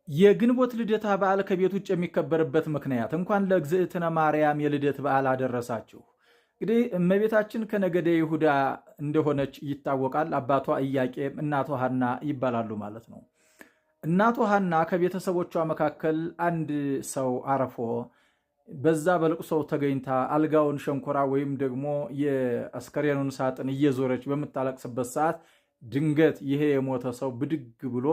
የግንቦት ልደታ በዓል ከቤት ውጭ የሚከበርበት ምክንያት እንኳን ለእግዝእትነ ማርያም የልደት በዓል አደረሳችሁ። እንግዲህ እመቤታችን ከነገደ ይሁዳ እንደሆነች ይታወቃል። አባቷ ኢያቄም፣ እናቷ ሐና ይባላሉ ማለት ነው። እናቷ ሐና ከቤተሰቦቿ መካከል አንድ ሰው አረፎ በዛ በልቅሶው ተገኝታ አልጋውን ሸንኮራ ወይም ደግሞ የአስከሬኑን ሳጥን እየዞረች በምታለቅስበት ሰዓት ድንገት ይሄ የሞተ ሰው ብድግ ብሎ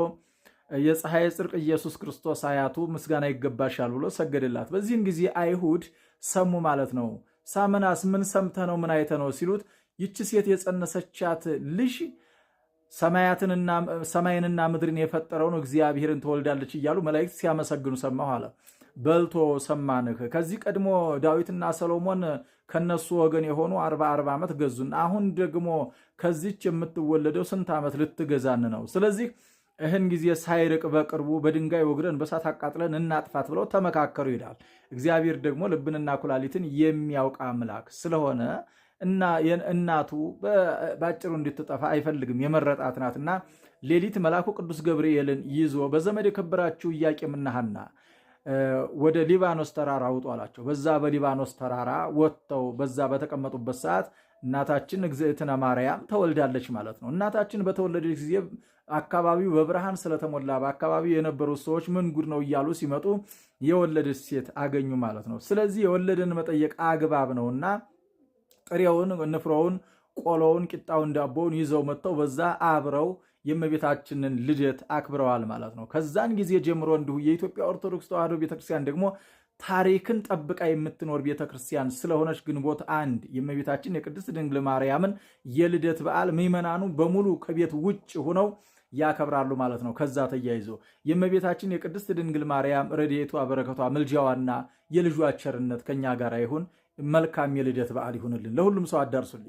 የፀሐይ ጽድቅ ኢየሱስ ክርስቶስ አያቱ ምስጋና ይገባሻል ብሎ ሰገደላት። በዚህም ጊዜ አይሁድ ሰሙ ማለት ነው። ሳመናስ ምን ሰምተ ነው ምን አይተ ነው ሲሉት ይቺ ሴት የጸነሰቻት ልጅ ሰማይንና ምድርን የፈጠረውን እግዚአብሔርን ትወልዳለች እያሉ መላእክት ሲያመሰግኑ ሰማሁ አለ። በልቶ ሰማንህ። ከዚህ ቀድሞ ዳዊትና ሰሎሞን ከነሱ ወገን የሆኑ 40 ዓመት ገዙን። አሁን ደግሞ ከዚች የምትወለደው ስንት ዓመት ልትገዛን ነው? ስለዚህ ይህን ጊዜ ሳይርቅ በቅርቡ በድንጋይ ወግረን በሳት አቃጥለን እናጥፋት ብለው ተመካከሩ ይላል። እግዚአብሔር ደግሞ ልብንና ኩላሊትን የሚያውቅ አምላክ ስለሆነ እና እናቱ ባጭሩ እንድትጠፋ አይፈልግም፣ የመረጣት ናትና ሌሊት መልአኩ ቅዱስ ገብርኤልን ይዞ በዘመድ የከበራችሁ ኢያቄምና ሐና ወደ ሊባኖስ ተራራ ውጡ አላቸው። በዛ በሊባኖስ ተራራ ወጥተው በዛ በተቀመጡበት ሰዓት እናታችን እግዝእትነ ማርያም ተወልዳለች ማለት ነው። እናታችን በተወለደች ጊዜ አካባቢው በብርሃን ስለተሞላ በአካባቢው የነበሩት ሰዎች ምን ጉድ ነው እያሉ ሲመጡ የወለደች ሴት አገኙ ማለት ነው። ስለዚህ የወለደን መጠየቅ አግባብ ነውና ጥሬውን፣ ንፍሮውን፣ ቆሎውን፣ ቂጣውን፣ ዳቦውን ይዘው መጥተው በዛ አብረው የእመቤታችንን ልደት አክብረዋል ማለት ነው። ከዛን ጊዜ ጀምሮ እንዲሁ የኢትዮጵያ ኦርቶዶክስ ተዋሕዶ ቤተክርስቲያን ደግሞ ታሪክን ጠብቃ የምትኖር ቤተክርስቲያን ስለሆነች ግንቦት አንድ የእመቤታችን የቅድስት ድንግል ማርያምን የልደት በዓል ምዕመናኑ በሙሉ ከቤት ውጭ ሆነው ያከብራሉ ማለት ነው። ከዛ ተያይዞ የእመቤታችን የቅድስት ድንግል ማርያም ረድኤቷ፣ በረከቷ፣ ምልጃዋና የልጇ ቸርነት ከኛ ጋር ይሁን። መልካም የልደት በዓል ይሁንልን። ለሁሉም ሰው አዳርሱልኝ።